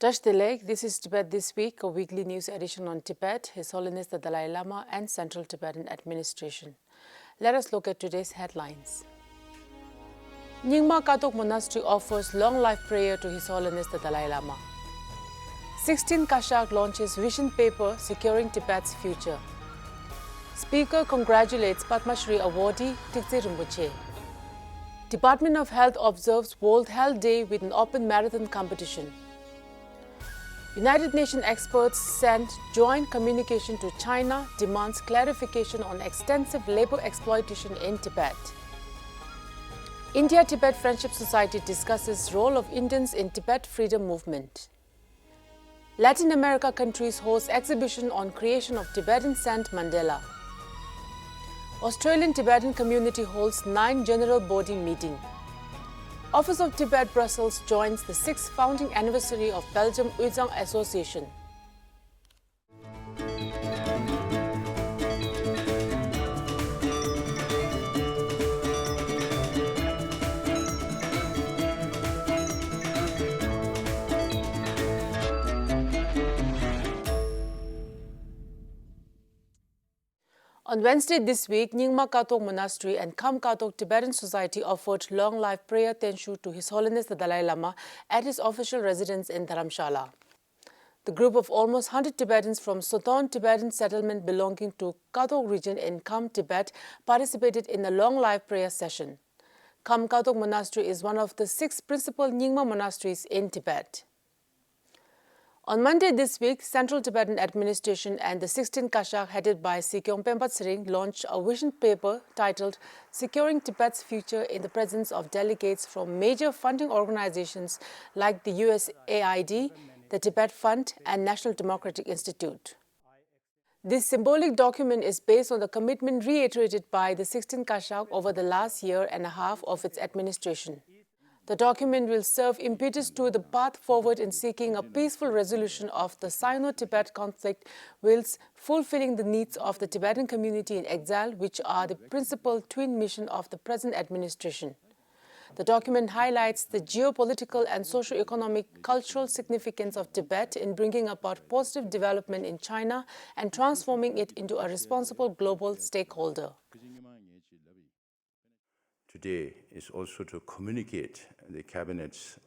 Touch the leg. This is Tibet This Week, a weekly news edition on Tibet, His Holiness the Dalai Lama and Central Tibetan Administration. Let us look at today's headlines. Nyingma Kathok Monastery offers long life prayer to His Holiness the Dalai Lama. 16 Kashag launches vision paper securing Tibet's future. Speaker congratulates Padma Shri Awardee Thiksay Rinpoche. Department of Health observes World Health Day with an open marathon competition. United Nations experts send joint communication to China demands clarification on extensive labor exploitation in Tibet. India-Tibet Friendship Society discusses role of Indians in Tibet freedom movement. Latin America countries host exhibition on creation of Tibetan saint Mandala. Australian Tibetan community holds 9 general body meeting. Office of Tibet Brussels joins the 6th founding anniversary of Belgium Utsan Association. On Wednesday this week, Nyingma Kathok Monastery and Kathok Tibetan Society offered long life prayer tenshu to His Holiness the Dalai Lama at his official residence in Dharamshala. The group of almost 100 Tibetans from Southern Tibetan settlement belonging to Kathok region in Tibet participated in a long life prayer session. Kathok Monastery is one of the 6 principal Nyingma monasteries in Tibet. On Monday this week, Central Tibetan Administration and the 16 Kashag headed by Sikyong Pempat Sering launched a vision paper titled Securing Tibet's Future in the presence of delegates from major funding organizations like the USAID, the Tibet Fund and National Democratic Institute. This symbolic document is based on the commitment reiterated by the 16 Kashag over the last year and a half of its administration. The document will serve impetus to the path forward in seeking a peaceful resolution of the Sino-Tibet conflict whilst fulfilling the needs of the Tibetan community in exile, which are the principal twin mission of the present administration. The document highlights the geopolitical and socio-economic cultural significance of Tibet in bringing about positive development in China and transforming it into a responsible global stakeholder. Today is also to communicate the Cabinet's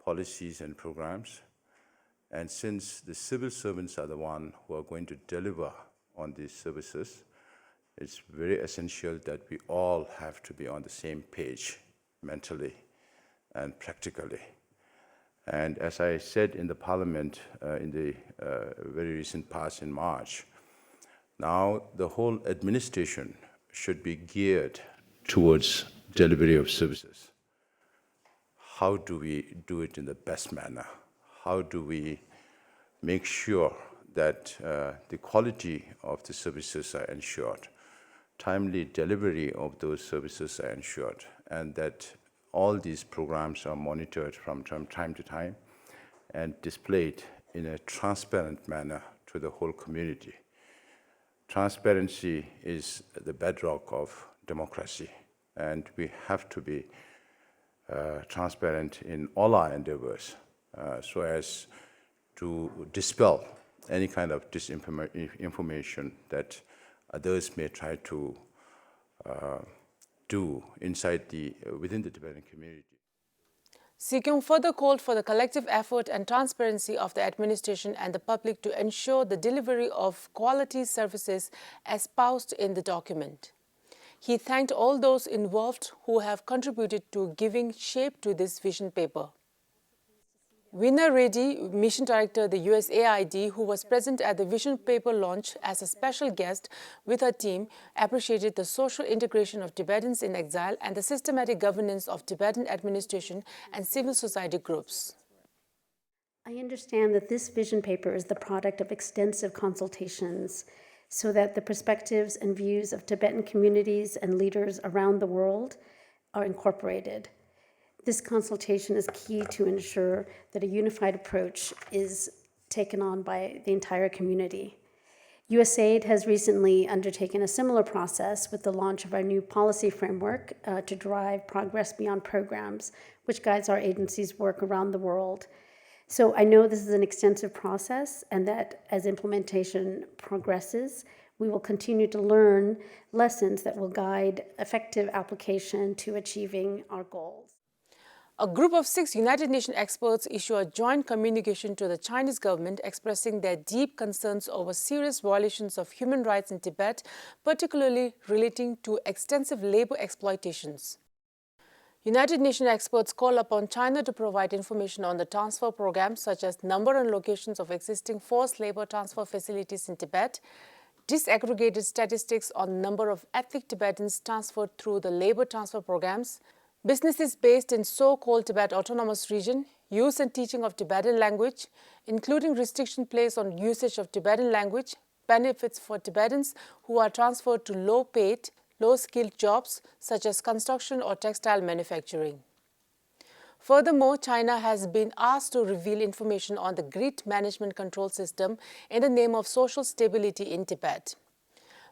policies and programs. And since the civil servants are the ones who are going to deliver on these services, it's very essential that we all have to be on the same page mentally and practically. And as I said in the Parliament in the very recent past in March, now the whole administration should be geared towards delivery of services. How do we do it in the best manner? How do we make sure that the quality of the services are ensured, timely delivery of those services are ensured, and that all these programs are monitored from time to time and displayed in a transparent manner to the whole community. Transparency is the bedrock of democracy, and we have to be transparent in all our endeavors so as to dispel any kind of disinformation that others may try to do within the Tibetan community. Sikyong further called for the collective effort and transparency of the administration and the public to ensure the delivery of quality services espoused in the document. He thanked all those involved who have contributed to giving shape to this vision paper. Veena Reddy, Mission Director of the USAID, who was present at the vision paper launch as a special guest with her team, appreciated the social integration of Tibetans in exile and the systematic governance of Tibetan administration and civil society groups. I understand that this vision paper is the product of extensive consultations so that the perspectives and views of Tibetan communities and leaders around the world are incorporated. This consultation is key to ensure that a unified approach is taken on by the entire community. USAID has recently undertaken a similar process with the launch of our new policy framework to drive progress beyond programs, which guides our agency's work around the world. So I know this is an extensive process, and that as implementation progresses, we will continue to learn lessons that will guide effective application to achieving our goals. A group of 6 United Nations experts issue a joint communication to the Chinese government expressing their deep concerns over serious violations of human rights in Tibet, particularly relating to extensive labor exploitations. United Nations experts call upon China to provide information on the transfer programs such as number and locations of existing forced labor transfer facilities in Tibet, disaggregated statistics on number of ethnic Tibetans transferred through the labor transfer programs, businesses based in so-called Tibet Autonomous Region, use and teaching of Tibetan language, including restriction placed on usage of Tibetan language, benefits for Tibetans who are transferred to low-paid, low-skilled jobs such as construction or textile manufacturing. Furthermore, China has been asked to reveal information on the grid management control system in the name of social stability in Tibet.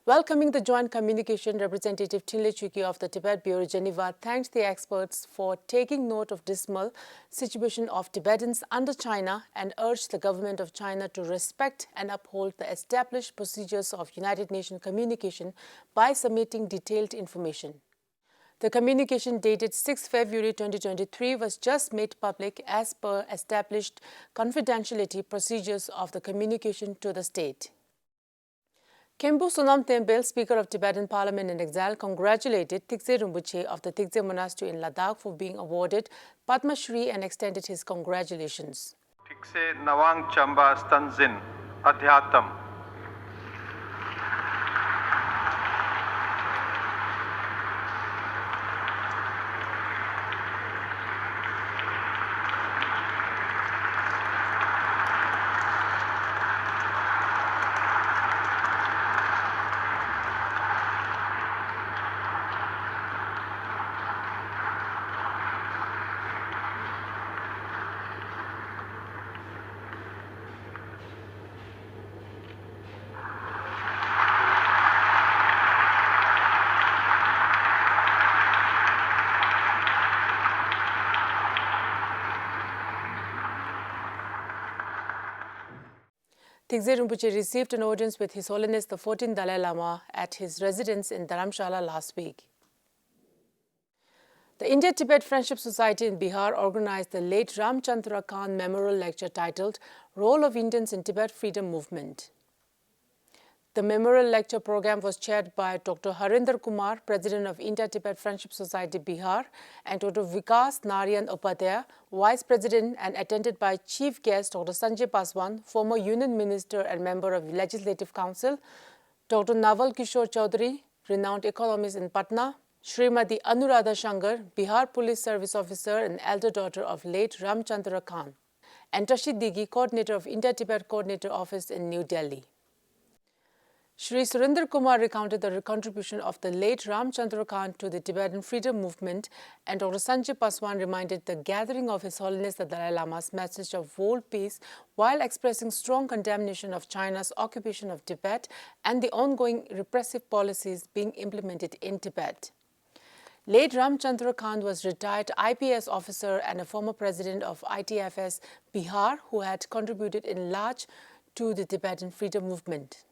Welcoming the joint communication, Representative Tinle Chuki of the Tibet Bureau Geneva thanked the experts for taking note of dismal situation of Tibetans under China and urged the government of China to respect and uphold the established procedures of United Nations communication by submitting detailed information. The communication dated 6 February 2023 was just made public as per established confidentiality procedures of the communication to the state. Khenpo Sonam Tembel, Speaker of Tibetan Parliament in Exile, congratulated Thiksay Rinpoche of the Thiksay Monastery in Ladakh for being awarded Padma Shri and extended his congratulations. Thiksay Nawang Chamba Stanzin Adhyatam. Thiksay Rinpoche received an audience with His Holiness the 14th Dalai Lama at his residence in Dharamshala last week. The India-Tibet Friendship Society in Bihar organized the late Ramchandra Khan Memorial Lecture titled Role of Indians in Tibet Freedom Movement. The memorial lecture program was chaired by Dr. Harinder Kumar, President of India-Tibet Friendship Society Bihar, and Dr. Vikas Narayan Upadhyay, Vice President, and attended by Chief Guest Dr. Sanjay Paswan, former Union Minister and member of Legislative Council, Dr. Naval Kishore Chaudhary, renowned economist in Patna, Srimati Anuradha Shankar, Bihar Police Service Officer and elder daughter of late Ramchandra Khan, and Rashid Digi, Coordinator of India-Tibet Coordinator Office in New Delhi. Shri Surinder Kumar recounted the contribution of the late Ramchandra Khan to the Tibetan freedom movement, and Dr. Sanjay Paswan reminded the gathering of His Holiness the Dalai Lama's message of world peace while expressing strong condemnation of China's occupation of Tibet and the ongoing repressive policies being implemented in Tibet. Late Ramchandra Khan was retired IPS officer and a former president of ITFS Bihar who had contributed in large to the Tibetan freedom movement.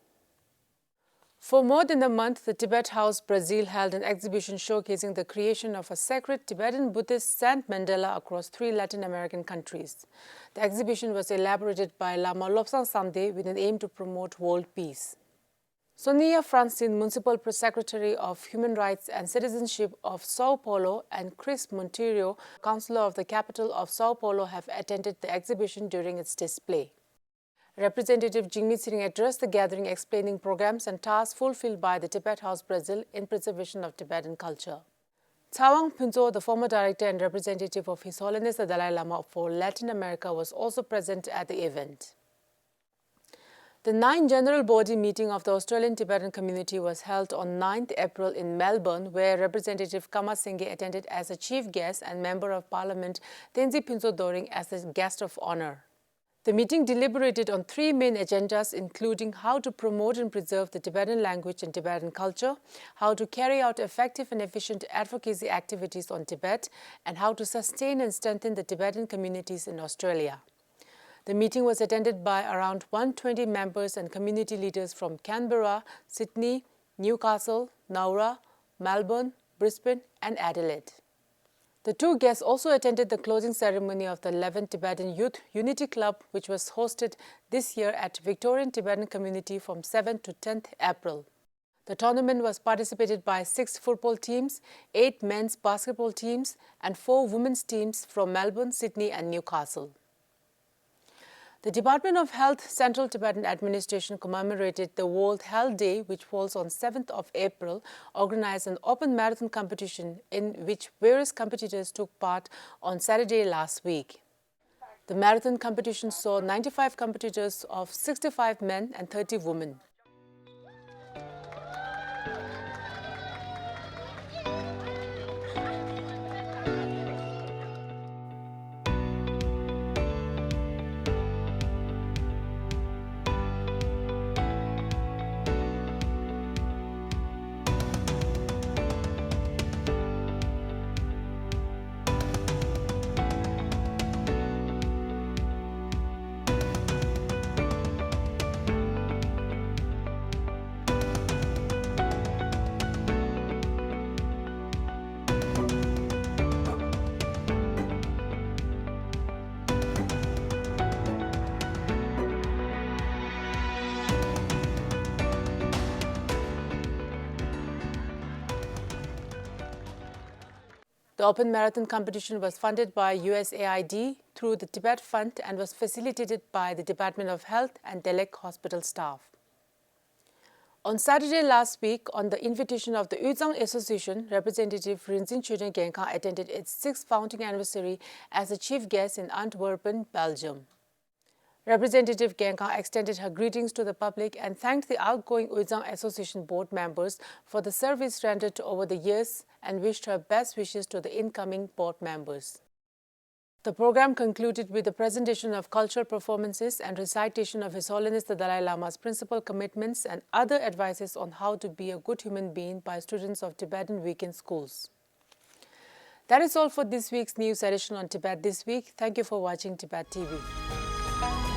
For more than a month, the Tibet House Brazil held an exhibition showcasing the creation of a sacred Tibetan Buddhist Saint Mandala across 3 Latin American countries. The exhibition was elaborated by Lama Lobsang Samde with an aim to promote world peace. Sonia Francine, Municipal Secretary of Human Rights and Citizenship of Sao Paulo, and Chris Monteiro, Councillor of the capital of Sao Paulo, have attended the exhibition during its display. Representative Jingmi Tsering addressed the gathering explaining programs and tasks fulfilled by the Tibet House Brazil in preservation of Tibetan culture. Tsawang Phunzo, the former director and representative of His Holiness the Dalai Lama for Latin America, was also present at the event. The 9th General Body meeting of the Australian Tibetan community was held on 9th April in Melbourne, where Representative Kama Singye attended as a chief guest and Member of Parliament Tenzin Phunzo Doring as the guest of honour. The meeting deliberated on 3 main agendas, including how to promote and preserve the Tibetan language and Tibetan culture, how to carry out effective and efficient advocacy activities on Tibet, and how to sustain and strengthen the Tibetan communities in Australia. The meeting was attended by around 120 members and community leaders from Canberra, Sydney, Newcastle, Nowra, Melbourne, Brisbane and Adelaide. The two guests also attended the closing ceremony of the 11th Tibetan Youth Unity Club, which was hosted this year at Victorian Tibetan Community from 7th to 10th April. The tournament was participated by 6 football teams, 8 men's basketball teams and 4 women's teams from Melbourne, Sydney and Newcastle. The Department of Health Central Tibetan Administration commemorated the World Health Day, which falls on 7th of April, organized an open marathon competition in which various competitors took part on Saturday last week. The marathon competition saw 95 competitors of 65 men and 30 women. The Open Marathon competition was funded by USAID through the Tibet Fund and was facilitated by the Department of Health and Delek hospital staff. On Saturday last week, on the invitation of the Utsan Association, Representative Rinpoche Genka attended its 6th founding anniversary as a chief guest in Antwerpen, Belgium. Representative Genka extended her greetings to the public and thanked the outgoing Utsan Association board members for the service rendered over the years and wished her best wishes to the incoming board members. The program concluded with the presentation of cultural performances and recitation of His Holiness the Dalai Lama's principal commitments and other advices on how to be a good human being by students of Tibetan weekend schools. That is all for this week's news edition on Tibet This Week. Thank you for watching Tibettv.